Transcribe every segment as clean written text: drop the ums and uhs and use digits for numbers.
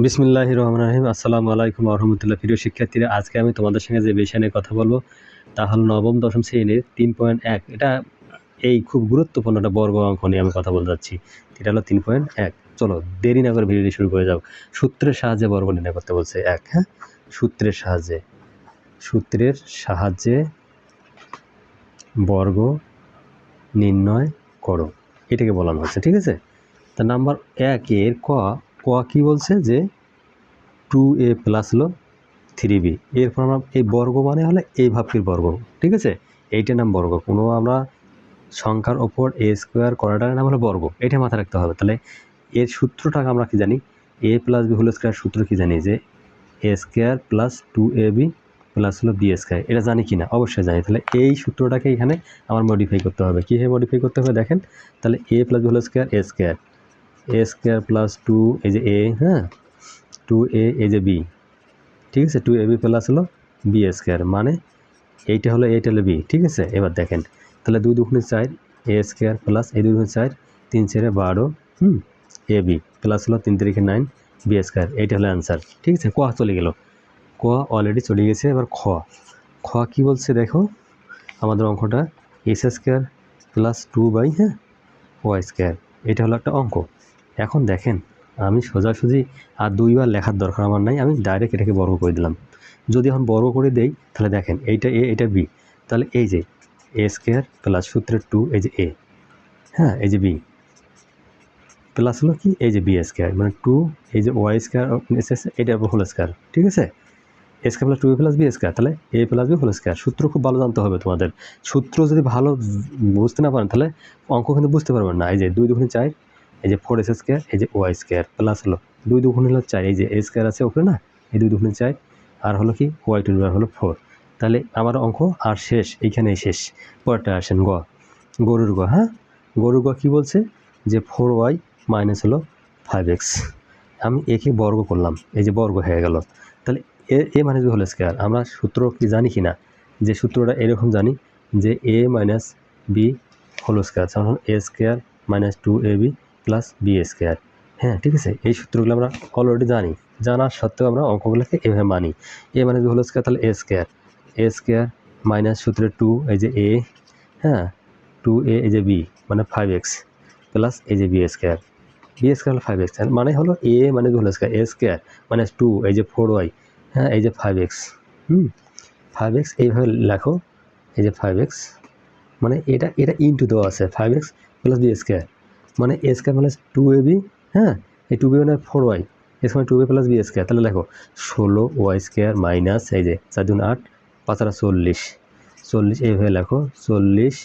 বিসমিল্লাহির রহমানির রহিম। আসসালামু আলাইকুম ওয়া রাহমাতুল্লাহ। প্রিয় শিক্ষার্থীরা, আজকে আমি তোমাদের সঙ্গে যে বিষয় নিয়ে কথা বলবো তা হলো নবম দশম শ্রেণীর 3.1। এটা খুব গুরুত্বপূর্ণ একটা বর্গ অঙ্ক নিয়ে আমি কথা বলতে যাচ্ছি। এটা হলো 3.1। চলো দেরি না করে ভিডিওটি শুরু করে যাও। সূত্রের সাহায্যে বর্গ নির্ণয় করতে বলছে 1। হ্যাঁ, সূত্রের সাহায্যে বর্গ নির্ণয় করো, এটাকে বলানো হচ্ছে। ঠিক আছে, তা নাম্বার 1 এর ক কি বলছে যে 2a প্লাস হলো 3b। এরপর আমরা এই বর্গ মানে হলে এই ভাবটির বর্গ। ঠিক আছে, এইটার নাম বর্গ। কোনো আমরা সংখ্যার ওপর এ স্কোয়ার করাটার নাম হলো বর্গ, এটা মাথায় রাখতে হবে। তাহলে এর সূত্রটাকে আমরা কি জানি? a plus B whole square সূত্র কি জানি? যে a square plus 2ab plus হলো বি স্কোয়ার। এটা জানি কি না? অবশ্যই জানি। তাহলে এই সূত্রটাকে এখানে আমার মডিফাই করতে হবে। কীভাবে মডিফাই করতে হবে দেখেন। তাহলে a plus B whole square a square plus 2 এই যে a, হ্যাঁ, 2a এই যে b। ঠিক আছে, 2ab প্লাস হলো বি স্কোয়ার, মানে এইটা হলো b। ঠিক আছে, এবার দেখেন তাহলে 2 দুগুণে 4 a স্কোয়ার প্লাস এই 2 দুগুণে 4 3 4 12 ab প্লাস হলো 3 3 9 বি স্কোয়ার। এইটা হলো অ্যান্সার। ঠিক আছে, ক চলে গেল, ক অলরেডি চলে গেছে। এবার খ কি বলছে দেখো, আমাদের অঙ্কটা এস স্কোয়ার প্লাস 2 হ্যাঁ ওয়াই স্কোয়ার। এটা হলো একটা অঙ্ক। এখন দেখেন, আমি সোজাসুজি আর দুইবার লেখার দরকার আমার নাই, আমি ডাইরেক্ট এটাকে বর্গ করে দিলাম। যদি এখন বর্গ করে দেই তাহলে দেখেন এইটা এ এটা বি, তাহলে এই যে এ স্কোয়ার প্লাস সূত্রের 2 এই যে এ, হ্যাঁ, এই যে বি প্লাস হলো কি এই যে বি স্কোয়ার, মানে 2 এই যে ওয়াই স্কোয়ার এটা হোল স্কোয়ার। ঠিক আছে, A square plus 2a plus B square, তাহলে A plus B whole square. সূত্র খুব ভালো জানতে হবে তোমাদের। সূত্র যদি ভালো বুঝতে না পারেন তাহলে অঙ্ক কিন্তু বুঝতে পারবেন না। এই যে 2 দুগুণে 4 এই যে 4s স্কোয়ার এই যে ওয়াই স্কোয়ার প্লাস হলো 2 দুগুণে হলো 4 এই যে এ স্কোয়ার আছে ওপরে না, এই 2 দুগুণে 4 আর হলো কি ওয়াই টু হলো 4। তাহলে আমার অঙ্ক আর শেষ, এইখানেই শেষ। পরেরটা আসেন গরুর গ। হ্যাঁ, গরুর গ কী বলছে? যে 4y মাইনাস হলো 5x। আমি একে বর্গ করলাম, এই যে বর্গ হয়ে গেল। তাহলে এ মাইনাস বি হোল স্কোয়ার, আমরা সূত্র কি জানি কি না? যে সূত্রটা এরকম জানি যে A minus B whole square তখন A square minus 2ab plus B square. হ্যাঁ, ঠিক আছে, এই সূত্রগুলো আমরা অলরেডি জানি। জানার সত্ত্বেও আমরা অঙ্কগুলোকে এভাবে মানি। এ মাইনাস বি হোল স্কোয়ার, তাহলে এ স্কোয়ার মাইনাস সূত্রের 2 এই যে এ, হ্যাঁ, 2a এই যে বি মানে 5x প্লাস এই যে বি স্কোয়ার হলো 5x, মানে হলো এ মানে whole square A square minus 2 এই যে 4y, হ্যাঁ, এই যে 5x। 5x এইভাবে লেখো, এই যে 5x মানে এটা ইনটু দেওয়া আছে 5x প্লাস বি স্কোয়ার, মানে এ স্কোয়ার প্লাস 2ab, হ্যাঁ, এই 2b মানে 4y এ সময় 2b প্লাস বি স্কোয়ার। তাহলে লেখো 16y স্কোয়ার মাইনাস এই যে 4 দুগুণ 8 5 আর 40 এইভাবে লেখো 40।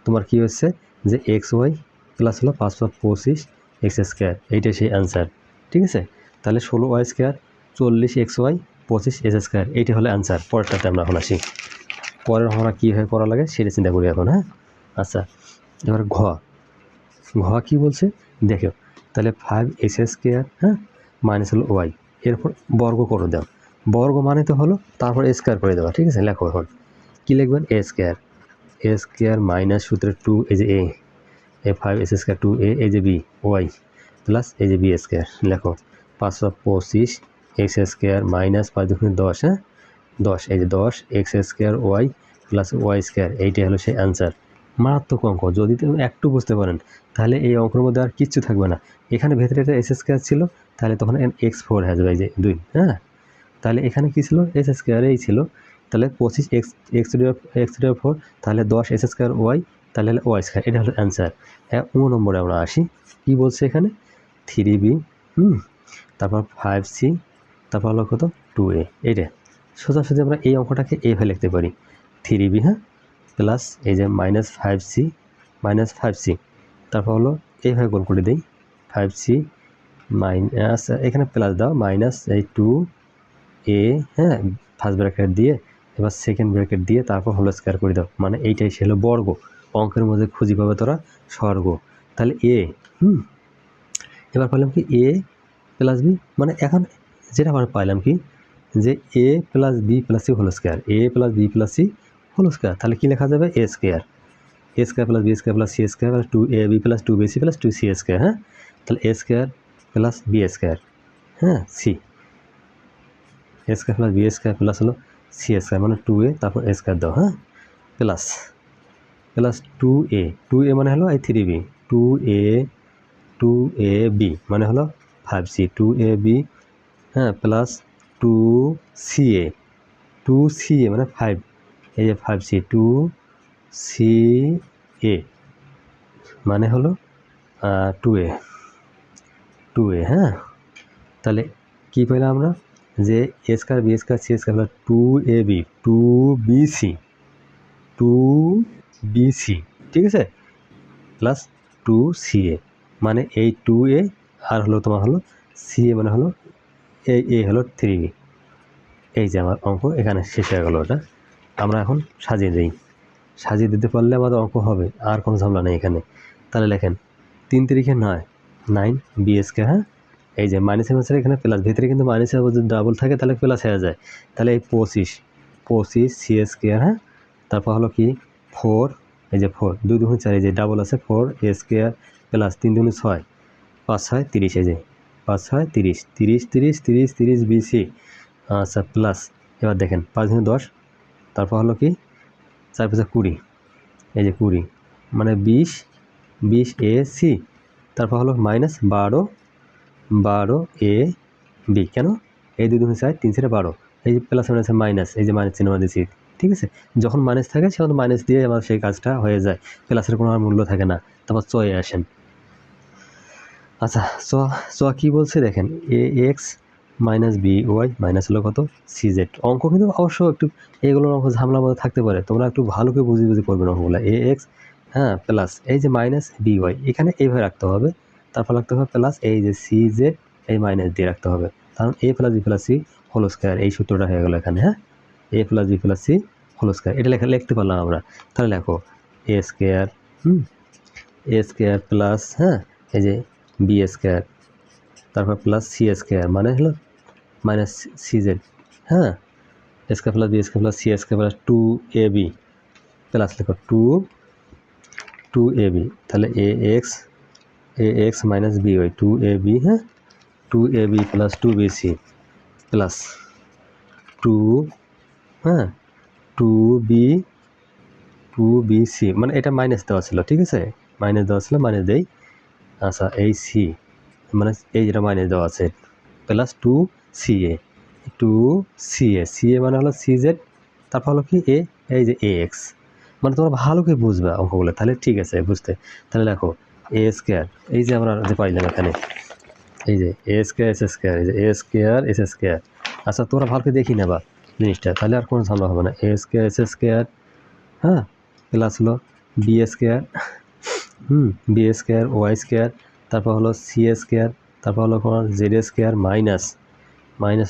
তোমার কি হচ্ছে যে xy প্লাস হলো 5 5 25 এক্স স্কোয়ার, এইটাই সেই অ্যান্সার। ঠিক আছে, তাহলে 16y square 40xy 25 S square, এইটা হলো অ্যান্সার। পরেরটাতে আমরা এখন আসি। পরের আমরা কীভাবে করা লাগে সেটা চিন্তা করি এখন। হ্যাঁ, আচ্ছা, এবার ঘ কী বলছে দেখো, তাহলে 5x স্কোয়ার, হ্যাঁ, মাইনাস হলো ওয়াই, এরপর বর্গ করে দাও। বর্গ মানে তো হলো তারপর স্কোয়ার করে দেওয়া। ঠিক আছে, লেখো এখন কী লিখবেন? এ স্কোয়ার মাইনাস সূত্রের 2 এই যে এ 5s স্কোয়ার 2a এই যে বি ওয়াই প্লাস এই যে বি স্কোয়ার। লেখো 5 25 এক্স স্কোয়ার মাইনাস 5 দুগুণে 10, হ্যাঁ 10 এই যে 10 x square y plus y square, এইটাই হলো সেই অ্যান্সার। মারাত্মক অঙ্ক, যদি তুমি একটু বুঝতে পারেন তাহলে এই অঙ্কের মধ্যে আর কিচ্ছু থাকবে না। এখানে ভেতরে একটা এস স্কোয়ার ছিল, তাহলে তখন x4 হয়ে যাবে এই যে 2, হ্যাঁ, তাহলে এখানে কী ছিল? এস স্কোয়ার এই ছিল, তাহলে 25 এক্স 4, তাহলে 10 এস স্কোয়ার ওয়াই, তাহলে হলো ওয়াই স্কোয়ার। এটা হলো অ্যান্সার। হ্যাঁ, 9 নম্বরে আমরা আসি। কী বলছে এখানে? 3b, তারপর 5c, তারপর হলো কত 2a। এইটা সোজাসুজি আমরা এই অঙ্কটাকে এইভাবে লিখতে পারি 3b, হ্যাঁ, প্লাস এই যে মাইনাস 5c, তারপর হলো এইভাবে গোল করে দিই 5c মাইনাস এখানে প্লাস দাও মাইনাস এই 2a, হ্যাঁ, ফার্স্ট ব্র্যাকেট দিয়ে এবার সেকেন্ড ব্র্যাকেট দিয়ে তারপর হোল স্কোয়ার করে দাও, মানে এইটাই ছিল বর্গ। অঙ্কের মধ্যে খুঁজে পাবে তোরা স্বর্গ। তাহলে এ, এবার পেলাম কি এ প্লাস বি, মানে এখন যেটা আমরা পাইলাম কি যে A plus B plus C whole square, A plus B plus C whole square, তাহলে কী লেখা যাবে? A square plus B square plus C square plus 2ab plus 2bc plus 2c square. হ্যাঁ, তাহলে A square plus B square, হ্যাঁ C A square plus B square plus হলো C square মানে 2a তারপর এ স্কোয়ার দাও, হ্যাঁ plus plus 2a মানে হলো এই 3b 2ab মানে হলো 5c 2ab, হ্যাঁ প্লাস 2ca মানে 5, এই যে 5c 2ca মানে হলো 2a, হ্যাঁ তাহলে কী পেলাম আমরা যে A square B square C square plus 2ab 2bc ঠিক আছে প্লাস 2ca মানে এই 2a আর হলো তোমার হলো ca মানে হলো এ হলো 3b। এই যে আমার অঙ্ক এখানে শেষ হয়ে গেল। ওটা আমরা এখন সাজিয়ে দিই, সাজিয়ে দিতে পারলে আমাদের অঙ্ক হবে, আর কোনো ঝামেলা নেই এখানে। তাহলে লেখেন 3 3 9 বি স্কোয়ার, হ্যাঁ এই যে মাইনাসের মাঝে এখানে প্লাস, ভিতরে কিন্তু মাইনাসের যদি ডাবল থাকে তাহলে প্লাস হয়ে যায়। তাহলে এই 25 সি স্কোয়ার, হ্যাঁ তারপর হলো কি 4, এই যে 4 2 2 4, এই যে ডাবল আছে 4 এ স্কোয়ার প্লাস 3 2 6 5 6 30, এই যে 5 6 30 30 30 30 30 বিসি, আচ্ছা প্লাস এবার দেখেন 5 2 10, তারপর হলো কি 4 5 20, এই যে 20 মানে 20 এ সি, তারপর হলো মাইনাস 12 এ বি, কেন এই 2 2 4 3 4 12, এই যে প্লাস মাইনাস মাইনাস, এই যে মাইনাস চিহ্ন দিয়েছি, ঠিক আছে যখন মাইনাস থাকে সেখানে মাইনাস দিয়ে আমার সেই কাজটা হয়ে যায়, প্লাসের কোনো আর মূল্য থাকে না। তারপর চয়ে আসেন, আচ্ছা চ কী বলছে দেখেন A X minus B Y minus হলো কত সি জেড। অঙ্ক কিন্তু অবশ্য একটু এগুলোর অঙ্ক ঝামেলার মধ্যে থাকতে পারে, তোমরা একটু ভালো করে বুঝে করবেন অঙ্কগুলো। এ এক্স, হ্যাঁ প্লাস এই যে মাইনাস বি ওয়াই এখানে এইভাবে রাখতে হবে, তারপর রাখতে হবে প্লাস এই যে সি জেড এই মাইনাস দিয়ে রাখতে হবে, কারণ A plus B plus C whole square, এই সূত্রটা হয়ে গেলো এখানে, হ্যাঁ A plus B plus C whole square, এটা লিখতে পারলাম আমরা। তাহলে লেখো A square A square plus, হ্যাঁ এই যে বি স্কোয়ার তারপর প্লাস সি স্কোয়ার মানে হলো মাইনাস সি জেড, হ্যাঁ square plus B square plus C square plus 2ab plus লেখো 2ab, তাহলে A X minus B Y 2ab, হ্যাঁ 2ab প্লাস 2bc প্লাস 2, হ্যাঁ 2bc মানে এটা মাইনাস দেওয়া ছিল, ঠিক আছে মাইনাস দেওয়া ছিল মাইনাস দেই, আচ্ছা এই সি মানে এই যেটা মাইনাস দেওয়া আছে প্লাস 2ca মানে হলো সি জেড, তারপর হলো কি এই যে এ এক্স, মানে তোমরা ভালো করে বুঝবে অঙ্কগুলো, তাহলে ঠিক আছে বুঝতে। তাহলে দেখো এ স্কোয়ার এই যে আমরা যে পাইলাম এখানে, এই যে এ স্কোয়ার এস স্কোয়ার, এই যে এ স্কোয়ার এস স্কোয়ার, আচ্ছা তোমরা ভালো করে দেখি নেবা জিনিসটা, তাহলে আর কোনো ঝামেলা হবে না। এ স্কোয়ার এস স্কোয়ার, হ্যাঁ প্লাস হলো b square, B square y square, তারপর হলো সি স্কোয়ার, তারপর হলো তোমার জেড স্কোয়ার মাইনাস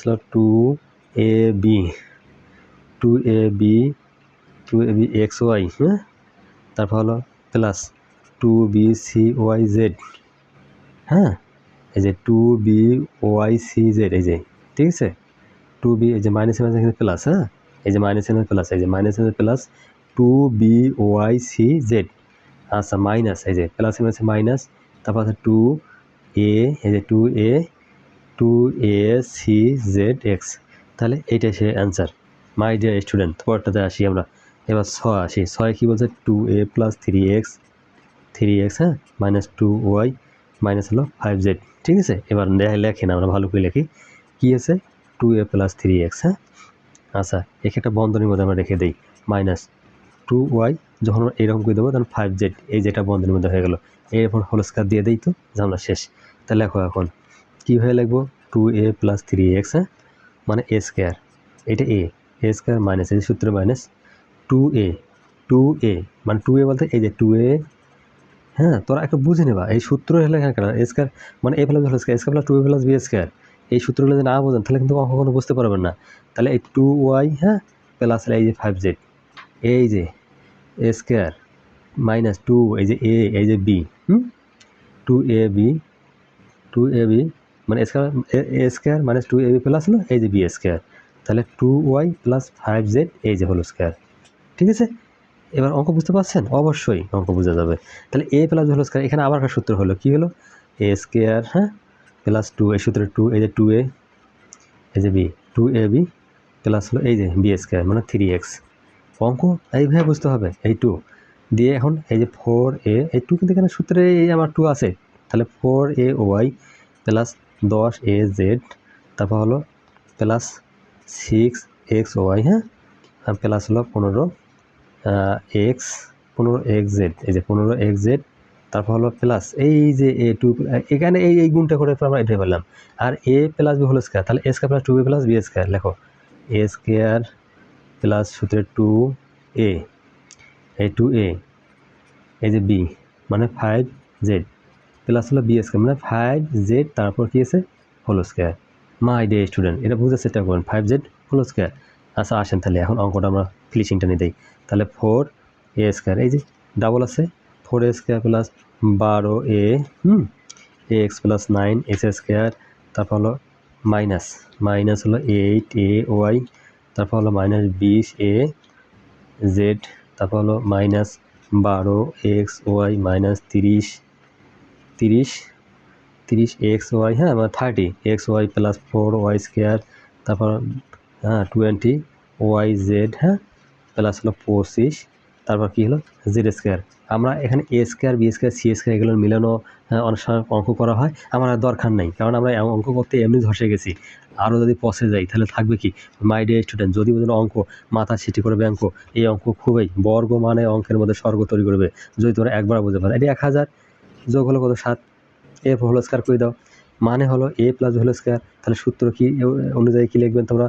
হলো 2ab এক্স ওয়াই, হ্যাঁ তারপর হলো প্লাস 2bcy z, হ্যাঁ এই যে 2bycz, এই যে ঠিক আছে 2b, এই যে মাইনাস মাইনাস প্লাস, হ্যাঁ এই যে মাইনাস প্লাস, এই যে মাইনাস প্লাস 2bycz, আচ্ছা মাইনাস এই যে প্লাস মাইনাস, তারপর আছে 2a, এই যে 2acz, তাহলে এইটাই সে অ্যান্সার মাই ডিয়ার স্টুডেন্ট। পরটাতে আসি আমরা, এবার 6 আসি। 6 কী বলছে 2a প্লাস 3x, হ্যাঁ মাইনাস 2y মাইনাস হলো 5z, ঠিক আছে এবার লেখেন আমরা ভালো করে লিখি কী আছে 2a প্লাস 3x, হ্যাঁ আচ্ছা একে একটা বন্ধনীর মধ্যে আমরা রেখে দিই মাইনাস 2y, যখন আমরা এরকম করে দেবো তখন 5z, এই যেটা বন্ধনীর মধ্যে হয়ে গেলো, এরপর হোল স্কোয়ার দিয়ে দিই তো ঝামেলা শেষ। তাহলে লেখো এখন কীভাবে লিখবো 2a প্লাস 3x, হ্যাঁ মানে এ স্কোয়ার, এটা এ স্কোয়ার মাইনাস এই সূত্র মাইনাস 2a মানে 2a বলতে এই যে 2a, হ্যাঁ তোরা একটু বুঝে নেবা এই সূত্র হলে এ স্কোয়ার মানে A plus whole square square plus 2a plus B square, এই সূত্রগুলো যদি না বোঝেন তাহলে কিন্তু কখনো বুঝতে পারবেন না। তাহলে এই 2y, হ্যাঁ প্লাস এই যে 5z, এই যে এ স্কোয়ার মাইনাস 2 এই যে এ এই যে বি, 2ab মানে A square minus 2ab plus হলো এই যে বি স্কোয়ার, তাহলে 2y প্লাস 5z এই যে হোল স্কোয়ার, ঠিক আছে এবার অঙ্ক বুঝতে পারছেন? অবশ্যই অঙ্ক বোঝা যাবে। তাহলে এ প্লাস হোল স্কোয়ার, এখানে আবার একটা সূত্র হলো কি হলো এ স্কোয়ার, হ্যাঁ প্লাস 2 এই সূত্রে 2 এই যে 2a এই যে b 2ab প্লাস হলো এই যে b স্কয়ার মানে 3x অঙ্ক এইভাবে বুঝতে হবে। এই 2 দিয়ে এখন এই যে 4a এই 2 কিন্তু এখানে সূত্রে এই আমার 2 আছে, তাহলে 4ay প্লাস 10az তারপর হলো প্লাস 6xy, হ্যাঁ, আর প্লাস হলো 15xz এই যে 15xz তারপর হলো প্লাস এই যে a2 এখানে এই গুণটা করে আমরা এটা বললাম, আর a plus b whole square, তাহলে a square plus 2b plus b square লেখো a স্কয়ার প্লাস সূত্রে 2a এই 2a এই যে b মানে 5z প্লাস হলো b স্কয়ার মানে 5z তারপর কি আছে whole square. My dear student, এটা বুঝে চেষ্টা করুন 5z হোল স্কয়ার। আচ্ছা আসেন তাহলে এখন অঙ্কটা আমরা ফিনিশিংটা নিয়ে দিই। তাহলে 4a স্কয়ার এই যে ডাবল আছে 4a square plus 12a ax plus 9x square তারপর হলো মাইনাস হলো 8ay তারপর হলো মাইনাস 20az তারপর হলো মাইনাস 12xy মাইনাস 30xy, হ্যাঁ মানে 30xy প্লাস 4y স্কয়ার তারপর হ্যাঁ 20yz, হ্যাঁ প্লাস হলো 25 তারপর কি হলো জেড স্কয়ার। আমরা এখানে a square b square c square এগুলো মিলানো অনেক সময় অঙ্ক করা হয়, আমার আর দরকার নেই, কারণ আমরা অঙ্ক করতে এমনি ধসে গেছি। আরও যদি পচে যাই তাহলে থাকবে কি মাই ডিয়ার স্টুডেন্ট, যদি বলেন অঙ্ক মাথা ছিটি করবে অঙ্ক, এই অঙ্ক খুবই বর্গ মানে অঙ্কের মধ্যে স্বর্গ তৈরি করবে যদি তোমরা একবার বুঝতে পারো। এটি 1000 যোগ হলো কত 7 এর হোল স্কয়ার করে দাও মানে হলো a প্লাস হোল স্কয়ার। তাহলে সূত্র কি অনুযায়ী কি লিখবেন তোমরা,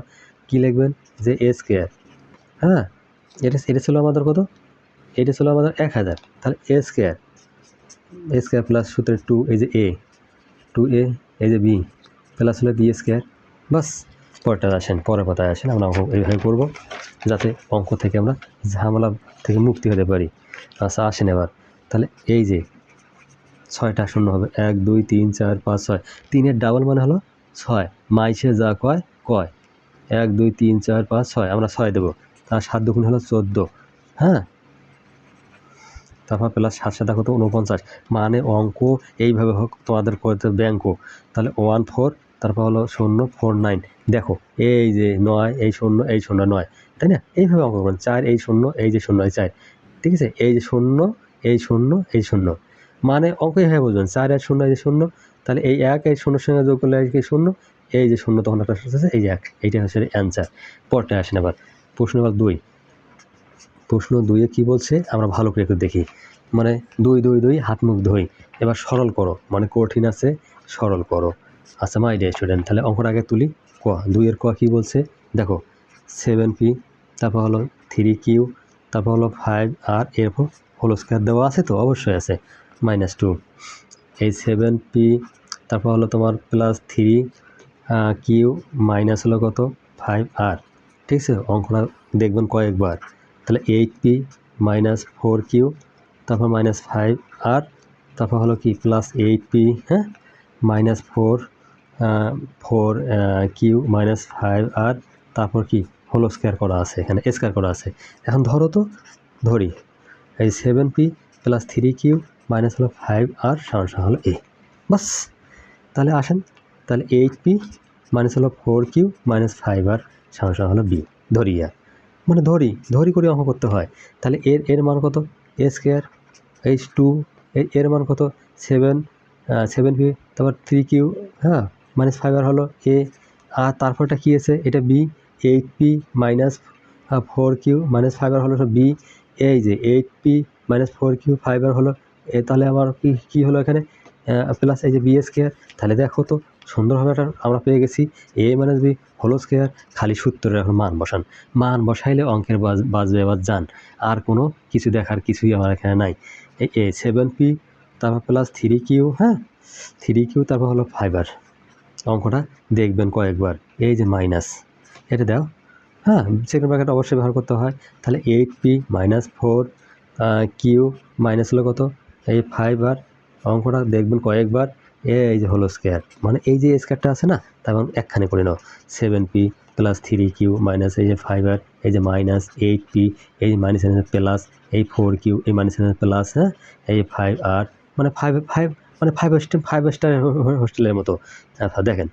কি লিখবেন যে a স্কয়ার, হ্যাঁ এটা ছিল আমাদের কত, এটা ছিল আমাদের 1000, তাহলে a স্কয়ার প্লাস সূত্রে 2 এই যে a 2a এই যে b প্লাস হলো b স্কয়ার। বাস পরেরটা আসেন, পরের কথায় আসেন, আমরা অঙ্ক এইভাবে করবো যাতে অঙ্ক থেকে আমরা ঝামেলা থেকে মুক্তি হতে পারি। আচ্ছা আসেন এবার, তাহলে এই যে 6টা শূন্য হবে 1 2 3 4 5 6, 3-এর ডাবল মানে হলো 6, মাইসে যা কয় 1 2 3 4 5 6 আমরা 6 দেবো, তার 7 দুগুণ হলো 14, হ্যাঁ তারপর প্লাস 7 7 কত 49, মানে অঙ্ক এইভাবে হোক তোমাদের করতে ব্যাঙ্ক। তাহলে 1 4 তারপর হলো 0 4 9, দেখো এই যে 9 এই 0 এই 0 9, তাই না, এইভাবে অঙ্ক করবেন 4 এই 0 এই যে 0 এই 4, ঠিক আছে, এই যে 0 এই 0 এই 0, মানে অঙ্ক এইভাবে বুঝবেন 4 আর 0 এই যে 0, তাহলে এই 1 এই 0 সঙ্গে যোগ করলে এই 0 এই যে 0 তখন একটা আছে এই যে 1, এইটা হচ্ছে অ্যান্সার। পরটা আসেন আবার প্রশ্ন নাম্বার 2, প্রশ্ন 2-এ কী বলছে আমরা ভালো করে একটু দেখি, মানে 2 2 2 হাত মুখ ধুই, এবার সরল করো, মানে কঠিন আছে সরল করো। আচ্ছা মাই ডিয়ার স্টুডেন্ট, তাহলে অঙ্কটা আগে তুলি। 2-এর কী বলছে দেখো 7p তারপর হলো 3q তারপর হলো 5r এর হোল স্কয়ার দেওয়া আছে তো অবশ্যই আছে -2, এই 7p তারপর হলো তোমার প্লাস 3q মাইনাস হলো কত 5r, ঠিক আছে, অঙ্কটা দেখবেন কয়েকবার। তাহলে 8p মাইনাস 4q তারপর মাইনাস 5r তারপর হলো কি প্লাস 8p, হ্যাঁ মাইনাস 4q মাইনাস 5r তারপর কি হোল স্কয়ার করা আছে, এখানে স্কয়ার করা আছে। এখন ধরো তো ধরি এই 7p প্লাস 3q মাইনাস হলো 5r সমান হলো a, বাস। তাহলে আসেন, তাহলে 8p মাইনাস হলো 4q মাইনাস 5r সমান হলো b, ধরিয়া মানে ধরি করে অঙ্ক করতে হয়। তাহলে এর মান কত a স্কয়ার এই 2, এর মান কত 7p তারপর 3q, হ্যাঁ মাইনাস 5r হলো a, আর তারপরটা কী আছে এটা b, 8p minus 4q minus 5r হলো b, এই যে 8p মাইনাস 4q 5r হলো এ, তাহলে আমার কি হলো এখানে প্লাস এই যে b স্কয়ার। তাহলে দেখো তো সুন্দরভাবে একটা আমরা পেয়ে গেছি a minus b whole square. খালি সূত্রের এখন মান বসান, মান বসাইলে অঙ্কের বাজবে এবার যান, আর কোনো কিছু দেখার কিছুই আমার এখানে নাই। এই 7p তারপর প্লাস 3q, হ্যাঁ 3q তারপর হলো 5r, অঙ্কটা দেখবেন কয়েকবার। এই যে মাইনাস এটা দাও, হ্যাঁ সেকেন্ড ব্র্যাকেট অবশ্যই ব্যবহার করতে হয়। তাহলে 8p মাইনাস 4q মাইনাস হলো কত এই 5r, অঙ্কটা দেখবেন কয়েকবার। এই যে হোল স্কয়ার, মানে এই যে স্কয়ারটা আছে না তখন একখানে করে নাও 7p প্লাস 3q মাইনাস এই যে 5r এই যে মাইনাস 8p এই যে মাইনাস প্লাস এই 4q এই মাইনাস প্লাস, হ্যাঁ এই 5r মানে 5 মানে ফাইভ স্টার হোস্টেলের মতো। আচ্ছা দেখেন,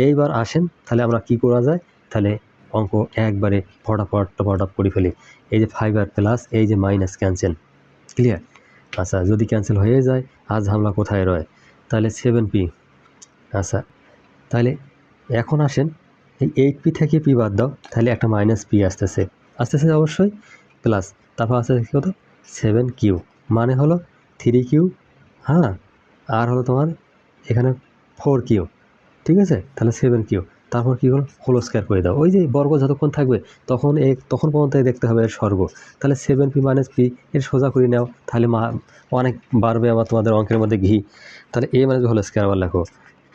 এইবার আসেন তাহলে আমরা কি করা যায়, তাহলে অঙ্ক একবারে ফটাফট করে ফেলি। এই যে 5 আর প্লাস এই যে মাইনাস ক্যান্সেল, ক্লিয়ার। আচ্ছা যদি ক্যান্সেল হয়ে যায় আজ হামলা কোথায় রয়, তাহলে 7p। আচ্ছা তাহলে এখন আসেন এই 8p থেকে p বাদ দাও, তাহলে একটা -p আসতেছে অবশ্যই, প্লাস তারপর আছে কত 7q, মানে হলো 3q, হ্যাঁ, আর হলো তোমার এখানে 4q, ঠিক আছে। তাহলে 7q, তারপর কী হলো হোল স্কয়ার করে দাও, ওই যে বর্গ যতক্ষণ থাকবে তখন পর্যন্ত দেখতে হবে এর স্বর্গ। তাহলে 7p - p এর সোজা করে নাও, তাহলে অনেক বাড়বে আবার তোমাদের অঙ্কের মধ্যে ঘি। তাহলে a - হোল স্কয়ার আবার লেখো,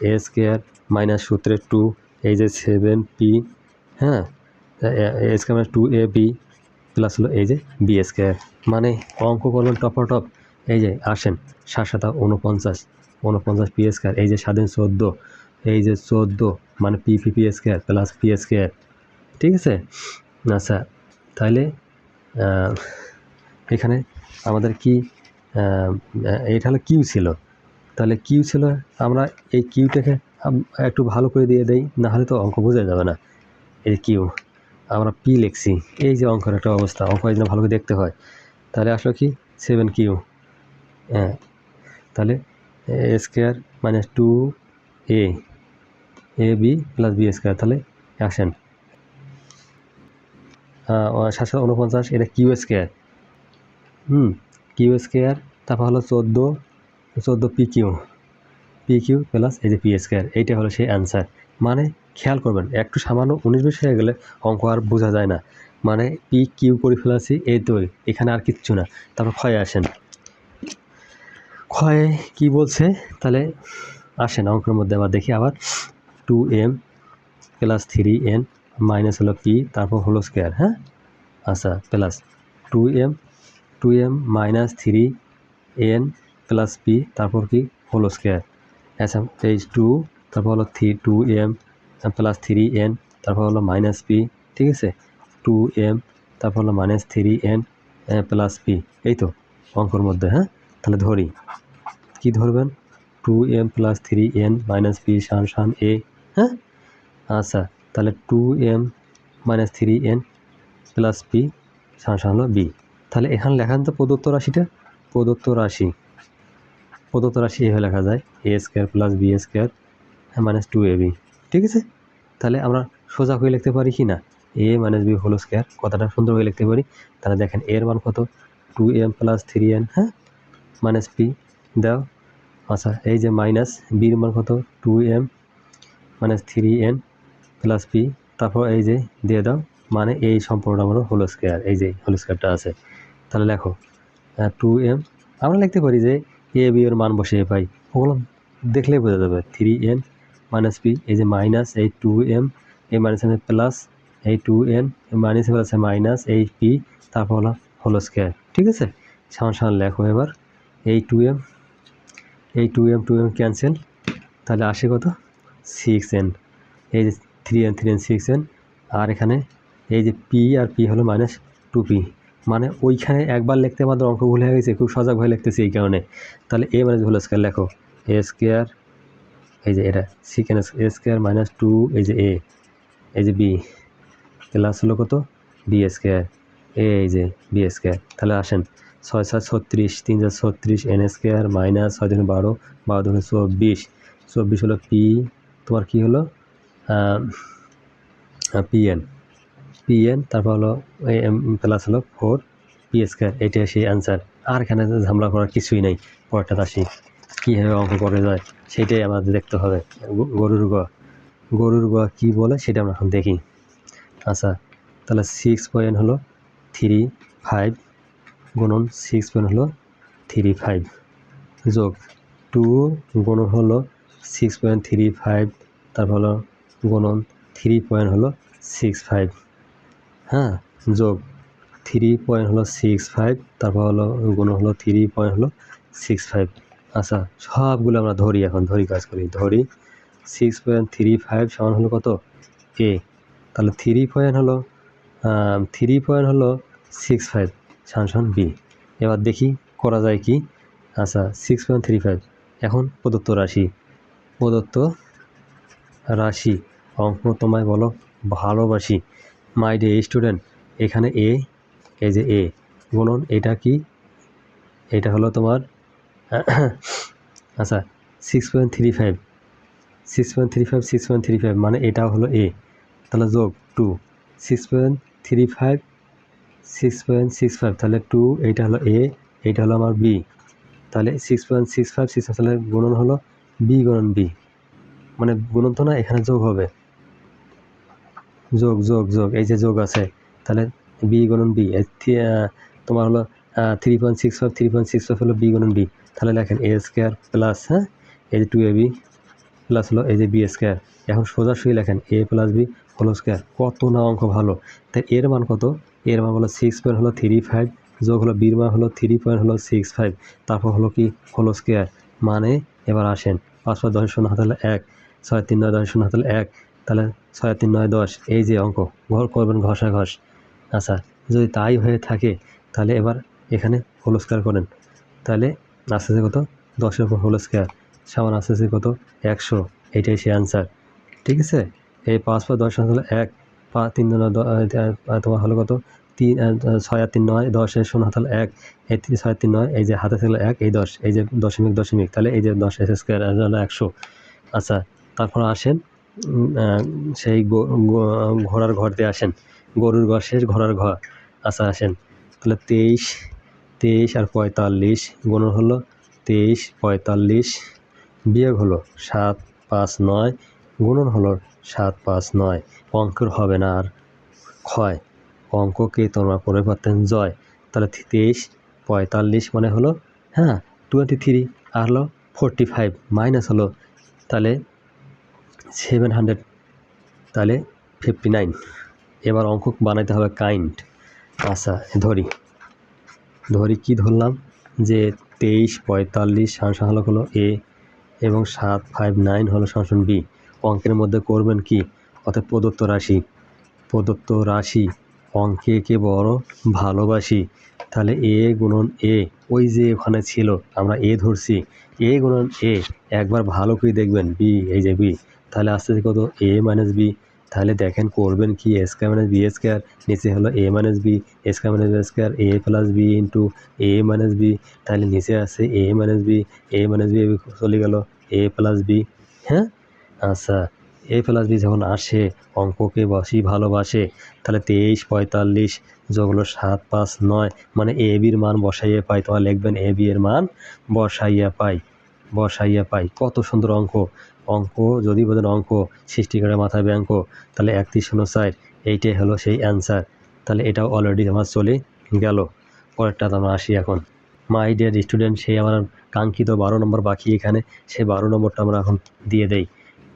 a স্কয়ার মাইনাস সূত্রে 2 এই যে 7p, হ্যাঁ, a স্কয়ার - 2ab প্লাস হলো এই যে b স্কয়ার, মানে অঙ্ক করবেন টপ। এই যে আসেন 7 × 7 = 49 p স্কয়ার, এই যে 7 × 14, এই যে 14 মানে p square plus p square, ঠিক আছে। আচ্ছা তাহলে এখানে আমাদের কি এটা হলো কিউ ছিল, তাহলে কিউ ছিল, আমরা এই কিউটাকে একটু ভালো করে দিয়ে দেই, না হলে তো অঙ্ক বোঝা যাবে না। এই কিউ আমরা পি লিখছি, এই যে অঙ্কের একটা অবস্থা, অঙ্ক এই জন্য ভালো করে দেখতে হয়। তাহলে আসলো কি 7q, হ্যাঁ, তাহলে a square minus 2ab plus b square, তাহলে আসেন 7 × 49 এটা কিউ স্কয়ার, কিউ স্কয়ার, তারপর হলো 14 পিকিউ প্লাস এই যে পি স্কয়ার, এইটা হলো সেই অ্যান্সার। মানে খেয়াল করবেন একটু সামান্য 19-20 হয়ে গেলে অঙ্ক আর বোঝা যায় না, মানে পি কিউ করে ফেলাছি, এই তো এখানে আর কিচ্ছু না। তারপর ক্ষয়ে আসেন, ক্ষয়ে কি বলছে, তাহলে আসেন অঙ্কের মধ্যে আবার দেখি, আবার 2m প্লাস 3n মাইনাস হলো p তারপর হোল স্কয়ার, হ্যাঁ, আচ্ছা plus 2m minus 3n plus p তারপর কি হোল স্কয়ার, আচ্ছা এই 2 তারপর হলো 2m প্লাস 3n তারপর হলো মাইনাস p, ঠিক আছে, 2m তারপর হলো মাইনাস 3n প্লাস p, এই তো অঙ্কর মধ্যে। হ্যাঁ, তাহলে ধরি কি ধরবেন, 2m plus 3n minus p সমান a, হ্যাঁ, আচ্ছা তাহলে 2m minus 3n plus p সমান হলো b। তাহলে এখানে লেখান তো প্রদত্ত রাশিটা, প্রদত্ত রাশি এভাবে লেখা যায় a square plus b square minus 2ab, ঠিক আছে। তাহলে আমরা সোজা হয়ে লিখতে পারি কি না, a minus b whole square, কথাটা সুন্দর হয়ে লিখতে পারি। তাহলে দেখেন এর মান কত 2m প্লাস 3n, হ্যাঁ, মাইনাস p দাও, আচ্ছা এই যে মাইনাস বির মান কত 2m minus 3n plus p, তারপর এই যে দিয়ে দাও, মানে এই সম্পূর্ণ আমরা হোল স্কয়ার, এই যে হোল স্কয়ারটা আছে। তাহলে লেখো 2m, আমরা লিখতে পারি যে a b এর মান বসিয়ে পাই, ওগুলো দেখলেই বোঝা যাবে, 3n মাইনাস p, এই যে মাইনাস এই 2m এই মাইনাস প্লাস এই 2n মাইনাস আছে মাইনাস এই p তারপর হলো হোল স্কয়ার, ঠিক আছে। সমান লেখো এবার এই 2m ক্যান্সেল, তাহলে আসে কত 6n, এই যে 3n 6n, আর এখানে এই যে p আর p হলো মাইনাস 2p, মানে ওইখানে একবার লিখতে আমাদের অঙ্ক ভুল হয়ে গেছে, খুব সজাগ হয়ে লিখতেছি এই কারণে। তাহলে a মাইনাস হোল স্কয়ার লেখো, a স্কয়ার এই যে এটা সেকেন্ড a স্কয়ার মাইনাস 2 এই যে a এই যে b প্লাস হলো কত b স্কয়ার এই যে b স্কয়ার। তাহলে আসেন 6 7 36 3 36 n স্কয়ার মাইনাস 6 2 12 12 2 24 হলো p, তোমার কি হলো pn তারপর হলো প্লাস হলো 4 p স্কয়ার, এইটা সেই অ্যান্সার। আর এখানে ঝামেলা করার কিছুই নেই, পরেরটা আসি কীভাবে অঙ্ক করে যায় সেটাই আমাদের দেখতে হবে। গরুর গ কী বলে সেটা আমরা এখন দেখি। আচ্ছা তাহলে 6 হলো 35 গুণন 6 হলো 35 যোগ 2 গুণন হলো 6.35 তারপর হলো গুণন 3 হলো 65, হ্যাঁ, যোগ 3 হলো 65 তারপর হলো গুণন হলো 3 হলো 65। আচ্ছা সবগুলো আমরা ধরি, এখন কাজ করি, ধরি 6.35 সমান হলো কত a, তাহলে 3 হলো 65 সমান b। এবার দেখি করা যায় কি। আচ্ছা 6.35 এখন প্রদত্ত রাশি অঙ্ক তোমায় বলো ভালোবাসি। মাই ডে স্টুডেন্ট, এখানে এ, এই যে এ গুণন এটা কি, এটা হলো তোমার আচ্ছা 6.35 মানে এটা হলো এ, তাহলে যোগ 2 6.65 তাহলে 2, এইটা হলো এ, এইটা হলো আমার বি, তাহলে 6.65 তাহলে গুণন হলো বি গুণন বি, মানে গুণন তো না, এখানে যোগ হবে, যোগ যোগ যোগ, এই যে যোগ আছে, তাহলে বি গুণন বি, তোমার হলো 3.65 হলো বি গুণন বি, তাহলে লেখেন এ স্কোয়ার প্লাস, হ্যাঁ এই যে 2ab প্লাস হলো এই যে বি স্কোয়ার। এখন সোজাসুজি লেখেন এ প্লাস বি হোল স্কোয়ার। কত না অঙ্ক ভালো। তাই এর মান কত, এর মান হলো 6.35 যোগ হলো বির মান হলো 3.65, তারপর হলো কি হোল স্কোয়ার, মানে এবার আসেন 5 5 10 শূন্য হাতে 1, 6 3 9 10 শূন্য হাতে 1, তাহলে 6 3 9 10, এই যে অঙ্ক ঘর করবেন ঘষাঘষ। আচ্ছা যদি তাই হয়ে থাকে তাহলে এবার এখানে হোল স্কোয়ার করেন, তাহলে আসতেছে কত 10-এর উপর হোল স্কোয়ার সমান আসতেছে কত 100, এইটাই সে অ্যান্সার। ঠিক আছে, এই 5 5 10 হলো 1, 3 তোমার হলো কত 3 6 আর 3 9 10 শূন্য হাতে 1, এই 6 3 9, এই যে হাতে থাকলো 1, এই 10, এই যে দশমিক দশমিক, তাহলে এই যে 10 স্কোয়ার হলো 100। আচ্ছা তারপর আসেন সেই ঘোড়ার ঘর দিয়ে আসেন, গরুর ঘর শেষ ঘোড়ার ঘর। আচ্ছা আসেন, তাহলে 23 আর 45 গুণন হলো 23 45 বিয়োগ হলো 7 5 9 গুণন হলো 7 5 9। অঙ্কের হবে না আর ক্ষয়, অঙ্ককে তোমরা পড়ে পারতেন জয়। তাহলে 23 45 মানে হলো, হ্যাঁ 23 আর হলো 45 মাইনাস হলো তাহলে 700, তাহলে 59। এবার অঙ্ক বানাইতে হবে কাইন্ড। আচ্ছা ধরি কি ধরলাম যে 23 45 সমান হলো এ এবং 7 5 9 হলো সমান বি। অঙ্কের মধ্যে করবেন কি, অর্থাৎ প্রদত্ত রাশি অঙ্কে বড় ভালোবাসি। তাহলে এ গুণন এ, ওই যে ওখানে ছিল আমরা এ ধরছি, এ গুণন এ একবার ভালো করে দেখবেন বি, এই যে বি, তাহলে আসতে কত এ মাইনাস বি। তাহলে দেখেন করবেন কি A square minus B square, নিচে হলো A minus B square minus B square, A plus B into A minus B, তাহলে নিচে আছে এ মাইনাস বি চলে গেল এ প্লাস বি। হ্যাঁ আচ্ছা এ প্লাস বি যখন আসে অঙ্ককে ভালোবাসে, তাহলে 23 45 যোগ হলো 7 5 9 মানে এ বির মান বসাইয়ে পাই। তোমার লিখবেন এ বি এর মান বসাইয়া পাই। কত সুন্দর অঙ্ক যদি বলেন অঙ্ক সৃষ্টি করে মাথায় ব্যাঙ্ক, তাহলে 3104 এইটাই হলো সেই অ্যান্সার। তাহলে এটাও অলরেডি আমার চলে গেল। পরেরটা আমরা আসি এখন। মাই ডিয়ার স্টুডেন্ট, সেই আমার কাঙ্ক্ষিত 12 নম্বর বাকি, এখানে সেই 12 নম্বরটা আমরা এখন দিয়ে দেই।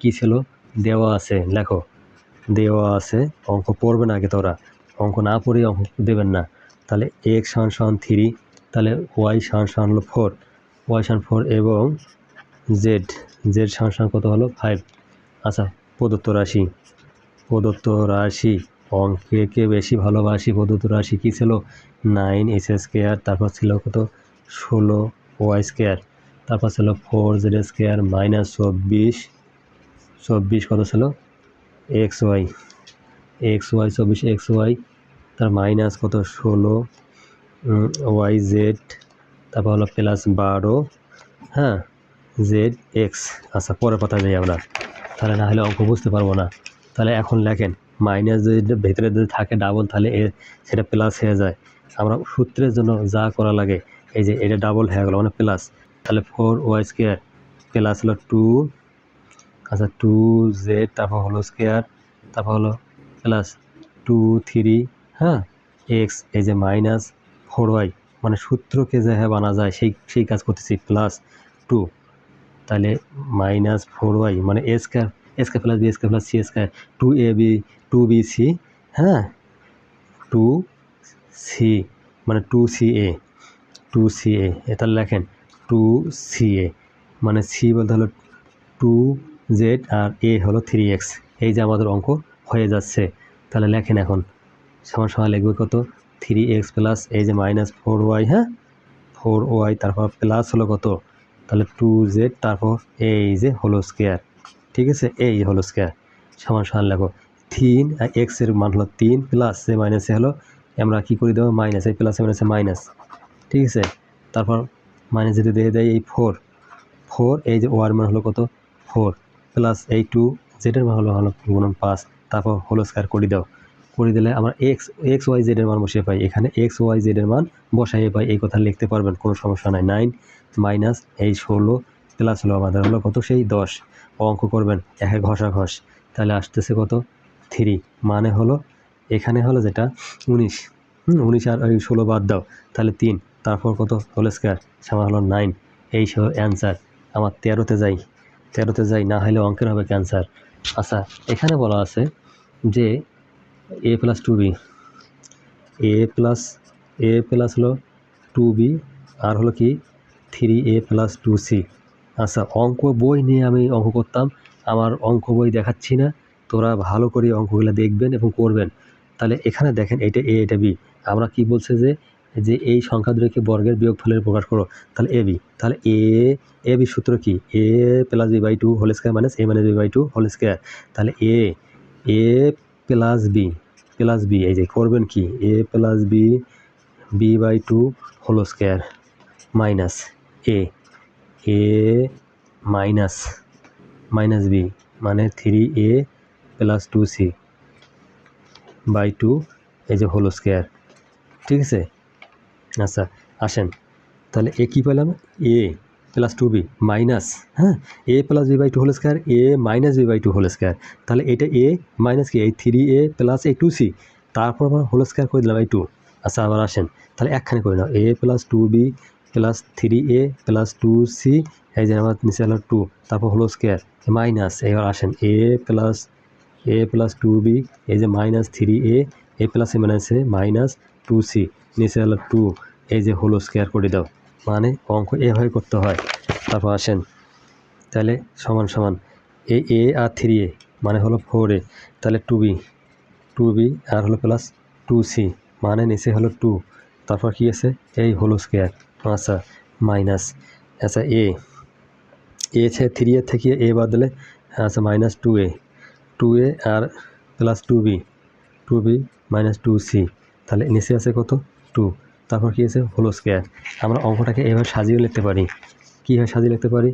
কী ছিল দেওয়া আছে, লেখো দেওয়া আছে, অঙ্ক পড়বে না আগে, তোরা অঙ্ক না পড়েই অঙ্ক দেবেন না। তাহলে x সমান 3, তাহলে y সমান হলো 4, y সমান 4 এবং z সমান কত হলো 5। আচ্ছা প্রদত্ত রাশি অঙ্কে বেশি ভালোবাসি। প্রদত্ত রাশি কী ছিল 9 স্কোয়ার, তারপর ছিল কত 16 y স্কোয়ার, তারপর ছিল 4z স্কোয়ার মাইনাস 24 কত ছিল এক্স ওয়াই 24 এক্স ওয়াই, তার মাইনাস কত 16 ওয়াই জেড, তারপর হলো প্লাস 12, হ্যাঁ জেড এক্স। আচ্ছা পরের কথা যাই আমরা, তাহলে না হলে অঙ্ক বুঝতে পারবো না। তাহলে এখন লেখেন মাইনাস যদি ভেতরে যদি থাকে ডাবল, তাহলে সেটা প্লাস হয়ে যায়। আমরা সূত্রের জন্য যা করা লাগে, এই যে এটা ডাবল হয়ে গেলো মানে প্লাস, তাহলে 4y স্কোয়ার প্লাস হলো 2, আচ্ছা 2z, তারপর হলো স্কোয়ার, তারপর হলো প্লাস 2 3, হ্যাঁ এক্স, এই যে মাইনাস 4y, মানে সূত্রকে যে হ্যাঁ বানা যায় সেই কাজ করতেছি, প্লাস 2, তাহলে মাইনাস 4y মানে A square plus B square plus C square, 2bc, হ্যাঁ 2c মানে 2ca, এটা লেখেন 2ca মানে সি বলতে হলো 2z আর এ হলো 3x। এই যে আমাদের অঙ্ক হয়ে যাচ্ছে। তাহলে লেখেন এখন সমান লিখবে কত 3x প্লাস এই যে মাইনাস 4y, হ্যাঁ 4y, তারপর প্লাস হলো কত, তাহলে 2z তারপর এই যে হোল স্কোয়ার, ঠিক আছে, এই হোল স্কোয়ার সমান সমান লেখো 3 আর এক্স এর মান হলো 3 প্লাস এ মাইনাস এ হলো আমরা কী করে দেবো মাইনাস, এই প্লাসে মাইনাসে মাইনাস, ঠিক আছে, তারপর মাইনাস যদি দিয়ে দেয় এই 4 এই যে ওয়ার মান হলো কত 4 প্লাস এই 2 জেডের মান হলো গুণন 5, তারপর হোল স্কোয়ার করে দাও, করে দিলে আমরা এক্স ওয়াই জেডের মান বসিয়ে পাই, এখানে এক্স ওয়াই জেডের মান বসাইয়ে পাই, এই কথা লিখতে পারবেন, কোনো সমস্যা নাই। 9 মাইনাস এই 16 প্লাস হলো আমাদের হলো কত সেই 10, অঙ্ক করবেন একে ঘষাঘষ, তাহলে আসতেছে কত 3, মানে হলো এখানে হলো যেটা 19, 19 আর ওই 16 বাদ দাও, তাহলে 3, তারপর কত হোল স্কোয়ার সমান হলো 9, এই সহ অ্যান্সার। আমার 13তে যাই না হলে অঙ্কের হবে ক্যান্সার। আচ্ছা, এখানে বলা আছে যে a plus 2b, a plus হলো 2b আর হলো কি 3a প্লাস 2c। আচ্ছা, অঙ্ক বই নিয়ে আমি অঙ্ক করতাম, আমার অঙ্ক বই দেখাচ্ছি না, তোরা ভালো করে অঙ্কগুলো দেখবেন এবং করবেন। তাহলে এখানে দেখেন এটা a এটা b, আমরা কি বলছে যে এই সংখ্যা দুটোকে বর্গের বিয়োগফলের প্রকাশ করো, তাহলে a b, তাহলে a b সূত্র কি a plus b by 2 whole square minus a minus b by 2 whole square, তাহলে a প্লাস b এই যে করবেন কি a plus b by 2 whole square minus a minus b মানে 3a প্লাস 2c বাই 2 এই যে হোল স্কোয়ার, ঠিক আছে। আচ্ছা আসেন, তাহলে এ কী পেলাম a plus 2b minus a plus b by 2 whole square a minus b by 2 whole square, তাহলে এটা a মাইনাস কি এই 3a প্লাস এই 2c, তারপর আবার হোল স্কোয়ার করে দিলাম এই 2। আচ্ছা আবার আসেন, তাহলে একখানে করে নাও a plus 2b plus 3a plus 2c, এই যে আমার নিচে হলো 2, তারপর হোল স্কোয়ার মাইনাস, এবার আসেন a প্লাস 2b এই যে মাইনাস 3a a প্লাস এ মাইনাসে মাইনাস 2c নিচে হলো 2, এই যে হোল স্কোয়ার করে দাও, মানে অঙ্ক এভাবে করতে হয়। তারপর আসেন, তাহলে সমান সমান এই a আর 3a মানে হলো 4a, তাহলে 2b আর হলো প্লাস 2c মানে নিচে হলো 2, তারপর কি আছে এই হোল স্কোয়ার, আচ্ছা মাইনাস, আচ্ছা a আছে 3a থেকে a বাদ দিলে আচ্ছা মাইনাস 2a আর প্লাস 2b মাইনাস 2c, তাহলে নিচে আছে কত 2, তারপর কী আছে হোল স্কোয়ার। আমরা অঙ্কটাকে এভাবে সাজিয়ে লিখতে পারি, কীভাবে সাজিয়ে লিখতে পারি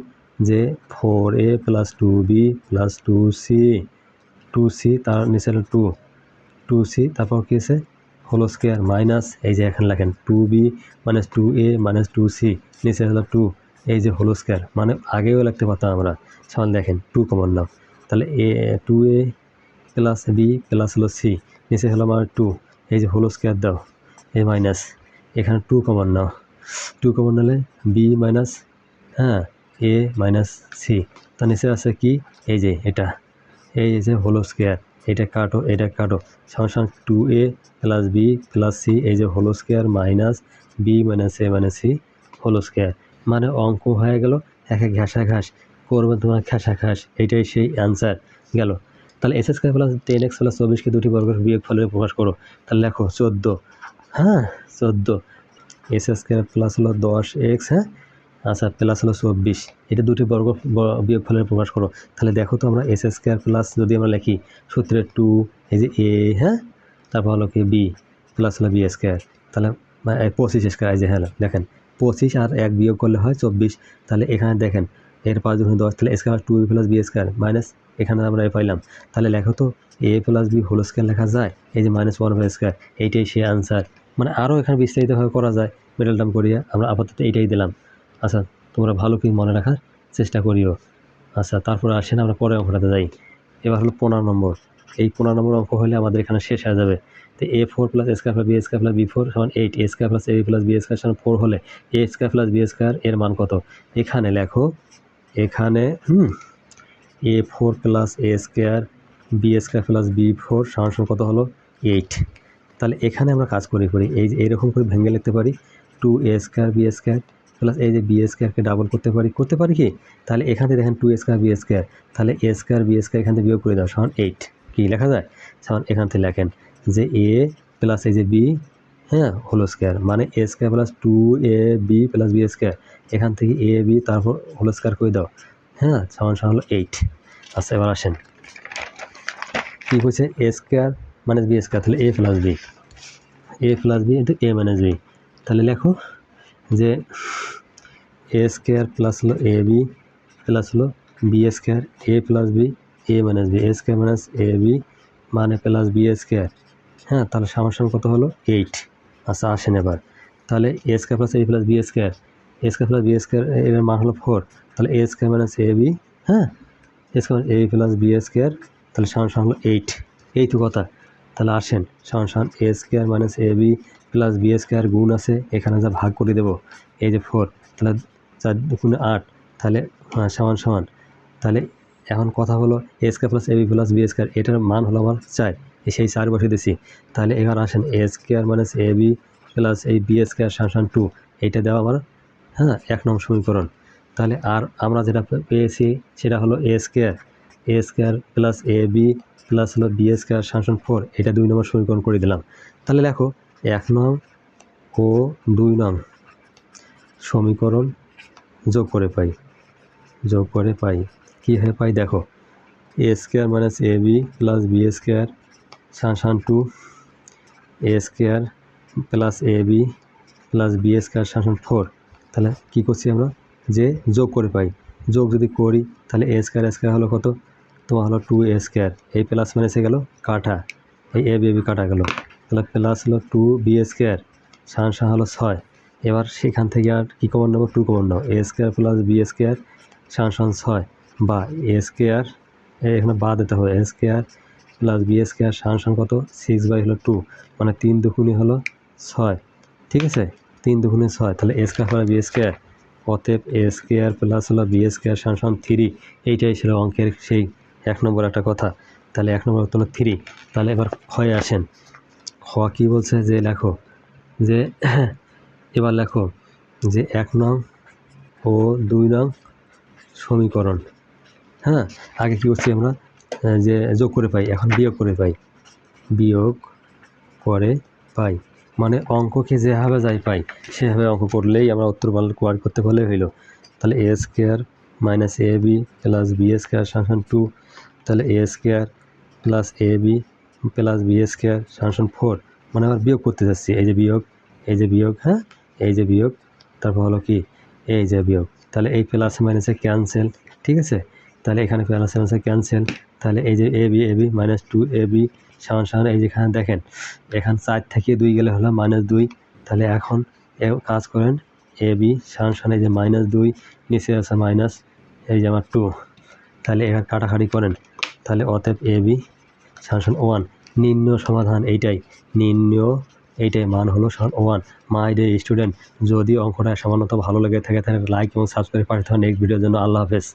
যে 4a plus 2b plus 2c তার নিচে হলো 2c, তারপর কী আছে হোল স্কোয়ার মাইনাস এই যে এখানে লেখেন 2b minus 2a minus 2c নিচে হলো 2, এই যে হোল স্কোয়ার, মানে আগেও লিখতে পারতাম আমরা, সমান দেখেন 2 কমন নাও, তাহলে 2a প্লাস b প্লাস হলো c নিচে হলো আমার 2, এই যে হোল স্কোয়ার দাও এই মাইনাস এখানে 2 কমন নাও, 2 কমন নিলে b minus a minus c, তার নিচে আছে কি এই যে এটা এই যে হোল স্কোয়ার, এটা কাটো সমান সমান 2a plus b plus c এই যে whole square minus b minus a minus c whole square, মানে অঙ্ক হয়ে গেল একে ঘাস করবে তোমার ঘাস, এইটাই সেই অ্যান্সার গেল। তাহলে S square plus 10x plus 24কে দুটি বর্গের বিয়োগফলের প্রকাশ করো, তাহলে লেখো 14 এস স্কোয়ার প্লাস হলো 10x, আচ্ছা প্লাস হলো 24, এটা দুটি বর্গ বিয়োগফলের প্রকাশ করো, তাহলে দেখো তো আমরা এস স্কোয়ার প্লাস যদি আমরা লিখি সূত্রে 2 এই যে a তারপর হলো কি b প্লাস হলো b স্কোয়ার, তাহলে 25 স্কোয়ার এই যে দেখেন 25 আর 1 বিয়োগ করলে হয় 24, তাহলে এখানে দেখেন এর 5 দুগুণে 10, তাহলে square 2a plus b square minus এখানে আমরা পাইলাম, তাহলে লেখো তো a plus b whole square লেখা যায়, এই যে মাইনাস 1 স্কোয়ার, এইটাই সেই আনসার। মানে আরও এখানে বিস্তারিতভাবে করা যায়, মিডল টার্ম করিয়া আমরা আপাতত এইটাই দিলাম। আচ্ছা তোমরা ভালো করে মনে রাখার চেষ্টা করিও। আচ্ছা তারপরে আসেন আমরা পরে অঙ্কটাতে যাই, এবার হলো 15 নম্বর, এই 15 নম্বর অঙ্ক হলে আমাদের এখানে শেষ হয়ে যাবে। তো a4 plus a square plus b square plus b4 সমান 8, a square plus ab plus b square সমান 4 হলে a square plus b square এর মান কত, এখানে লেখো এখানে a4 plus a square b square plus b4 সমান কত হলো 8, তাহলে এখানে আমরা কাজ করি এই যে এইরকম করে ভেঙে লিখতে পারি 2a square b square plus এই যে b স্কোয়ারকে ডাবল করতে পারি কি, তাহলে এখান থেকে দেখেন 2a স্কোয়ার b স্কোয়ার, তাহলে a স্কোয়ার b স্কোয়ার এখান থেকে বিয়োগ করে দাও সমান 8, কি লেখা যায় সমান এখান থেকে লেখেন যে a প্লাস এই যে b হ্যাঁ হোল স্কোয়ার মানে A square plus 2ab plus B square, এখান থেকে এ বি তারপর হোল স্কোয়ার করে দাও, হ্যাঁ সমান সমান হলো 8। আচ্ছা এবার আসেন কী হচ্ছে এ স্কোয়ার মাইনাস বি স্কোয়ার, তাহলে A plus B into A minus B, তাহলে লেখো যে এ স্কোয়ার প্লাস হলো এ বি প্লাস হলো b square A plus B A minus B, A square minus A B মানে প্লাস বি স্কোয়ার, হ্যাঁ তাহলে সমান কত হলো 8। আচ্ছা আসেন এবার তাহলে A square plus A plus B square, A square plus B square এর মান হলো 4, তাহলে A square minus A B, হ্যাঁ এ square A plus B square, তাহলে সমান হলো 8। এই তো কথা। তাহলে আসেন সমান এ square minus A B plus B square গুণ আছে, এখানে যা ভাগ করে দেবো এই যে 4, তাহলে 4 গুণে 8, তাহলে সমান তাহলে এখন কথা হলো এ square plus A B plus B square, এটার মান হলো আমার 4, সেই 4 বসে দিছি। তাহলে এবার আসেন এ square minus A B plus এই বি স্কোয়ার সমান 2, এইটা দেওয়া আমার 1 নং সমীকরণ। তাহলে আর আমরা যেটা পেয়েছি সেটা হলো এ square plus A B plus হলো বি স্কোয়ার সমান 4, এটা 2 নম্বর সমীকরণ করে দিলাম। তাহলে দেখো 1 নং ও 2 নং সমীকরণ যোগ করে পাই কীভাবে পাই দেখো, এ square minus A B plus B square সমান 2, এ square plus A B plus B square সমান 4, তাহলে কী করছি আমরা যে যোগ করে পাই, যোগ যদি করি তাহলে এ স্কোয়ার হলো কত তোমার হলো 2 এ স্কোয়ার, এই প্লাস মাইনাসে গেল কাটা, এই এ বি কাটা গেল, তাহলে প্লাস হলো 2 বি স্কোয়ার সমান হলো 6। এবার সেখান থেকে আর কী কমন নেবো 2 কমন নাও, এ স্কোয়ার প্লাস বি স্কোয়ার সমান 6 বা এ স্কোয়ার এখানে বাদ দিতে হবে, এ স্কোয়ার প্লাস বি স্কোয়ার সমান কত 6/2, মানে 3 দুগুণে হলো 6, ঠিক আছে 3 দুগুণে 6, তাহলে A square plus B square, অতএব এ স্কোয়ার প্লাস হলো বি স্কোয়ার সমান 3, এইটাই ছিল অঙ্কের সেই 1 নম্বর একটা কথা। তাহলে 1 নম্বর উত্তর 3। তাহলে এবার ক্ষয়ে আসেন, খ কী বলছে যে লেখো যে এবার লেখো যে 1 নং ও 2 নং সমীকরণ, হ্যাঁ আগে কী করছি আমরা যে যোগ করে পাই, এখন বিয়োগ করে পাই, মানে অঙ্ককে যেভাবে যাই পাই সেভাবে অঙ্ক করলেই আমরা উত্তর কোয়ার করতে পারলেই হইল। তাহলে A square minus A B plus B square সমান 2, তাহলে A square plus A B plus B square সমান 4, মানে আবার বিয়োগ করতে যাচ্ছি, এই যে বিয়োগ, হ্যাঁ এই যে বিয়োগ, তারপর হলো কি এই যে বিয়োগ, তাহলে এই প্লাস মাইনাসে ক্যান্সেল, ঠিক আছে তাহলে এখানে প্লাস মাইনাসে ক্যান্সেল, তাহলে এই যে এ বি মাইনাস 2ab সমান এই যেখানে দেখেন এখানে 4 থেকে 2 গেলে হলো -2, তাহলে এখন কাজ করেন এ বি সমান এই যে -2 নিচে আছে মাইনাস এই যে আমার 2, তাহলে এখানে কাটাকাটি করেন, তাহলে অতএব এ বি সমান 1, নির্ণয় সমাধান এইটাই মান হলো 1। মাই ডিয়ার স্টুডেন্ট, যদি অঙ্কটা সামান্যত ভালো লেগে থাকে তাহলে লাইক এবং সাবস্ক্রাইব পাঠাতে হবে নেক্সট ভিডিওর জন্য। আল্লাহ হাফেজ।